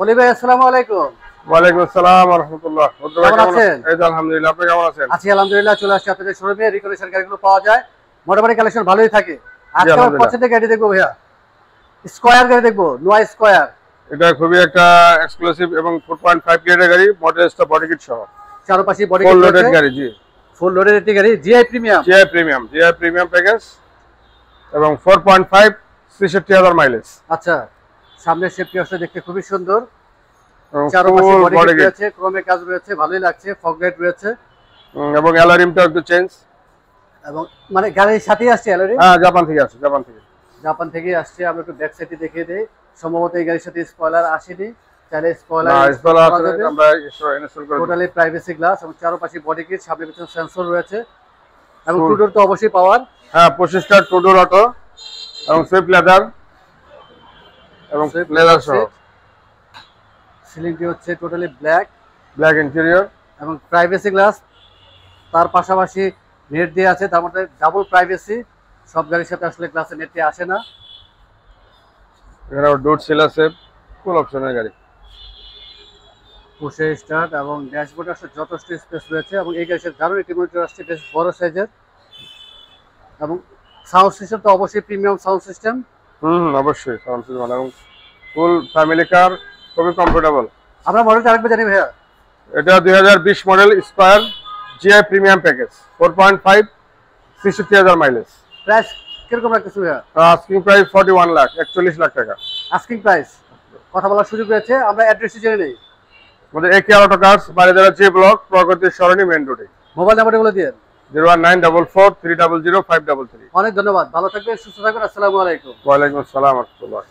ওলি ভাই আসসালামু আলাইকুম। ওয়ালাইকুম আসসালাম ওয়া রাহমাতুল্লাহ। কেমন আছেন? এই তো আলহামদুলিল্লাহ, আপনি কেমন আছেন? আছি আলহামদুলিল্লাহ। চলে আসছি আপনাদের শোরুমে, রিকন্ডিশন গাড়িগুলো পাওয়া যায়, মোটামুটি কালেকশন ভালোই থাকে। জি আজকে আমার আলহামদুলিল্লাহ। পছন্দের গাড়ি দেখবো ভাইয়া, স্কয়ার গাড়ি দেখবো, নোয়া স্কয়ার। এটা খুবই একটা এক্সক্লুসিভ এবং 4.5 গ্রেডের গাড়ি, মডেলসটা বডি কিট সহ, চারপাশে বডি ফুল কিট লোডেড রয়েছে, গাড়ি। জি, ফুল লোডেড একটি গাড়ি, GI premium. GI premium package এবং 4.5 63,000 মাইলেজ। আচ্ছা, সামনের শেপটি আসলে দেখতে খুবই সুন্দর, এবং চারপাশে full body body kit kit রয়েছে, ক্রোমে কাজ রয়েছে, ভালোই লাগছে, ফগ লাইট রয়েছে এবং অ্যালারিমটা একটু চেঞ্জ। এবং মানে গাড়ির সাথেই আসছে অ্যালরি। হ্যাঁ, জাপান থেকে আসছে, জাপান থেকেই আসছে। আমরা একটু ব্যাক সাইডে দেখিয়ে দেই। সম্ভবত এই গাড়ির সাথে স্পয়লার আসেনি, চাইলে না, স্পয়লার ইনস্টল আছে, আমরা ইনস্টল করে দিই। টোটালি প্রাইভেসি গ্লাস এবং চারপাশে বডি কিট, সামনে পিছনে সেন্সর রয়েছে এবং Full। টু ডোর তো অবশ্যই পাওয়ার। হ্যাঁ, 25টা টু ডোর অটো এবং সুইফট লেদার এবং লেদার সহ। সিলিংটি হচ্ছে টোটালি ব্ল্যাক ব্ল্যাক ইন্টেরিয়র এবং প্রাইভেসি গ্লাস, তার পাশাপাশি নেট দিয়ে আছে, তার মধ্যে ডাবল প্রাইভেসি। সব গাড়ির সাথে আসলে গ্লাসের নেটটি আসে না। এখানে ডোর সিল আছে, ফুল অপশনের গাড়ি। পুশে স্টার্ট এবং ড্যাশবোর্ডে আসলে যথেষ্ট স্পেস রয়েছে এবং এই গাড়ির সাথে দারুণ একটি মনিটর আসছে, বেশ বড় সাইজের। এবং সাউন্ড সিস্টেম তো অবশ্যই প্রিমিয়াম সাউন্ড সিস্টেম। অবশ্যই সাউন্ড সিস্টেম এবং ফুল ফ্যামিলি কার, খুবই কমফোর্টেবল। আমরা মডেলটা আরেকবার জানি ভাইয়া। এটা 2020 model square GI premium package, 4.5 63,000 mileage. Price কিরকম রাখতেছি ভাইয়া? আস্কিং প্রাইস 41 লাখ, 41 লাখ টাকা আস্কিং প্রাইস। কথা বলার সুযোগ রয়েছে, আমরা অ্যাড্রেসটি জেনে নেই। আমাদের A K auto cars, Baridhara G block, Pragati Sarani, main রোডে। মোবাইল নাম্বারটি বলে দিন। 01944 300 533। অনেক ধন্যবাদ, ভালো থাকবেন, সুস্থ থাকবেন, আসসালামু আলাইকুম। ওয়ালাইকুম আসসালাম ওয়া রাহমাতুল্লাহ।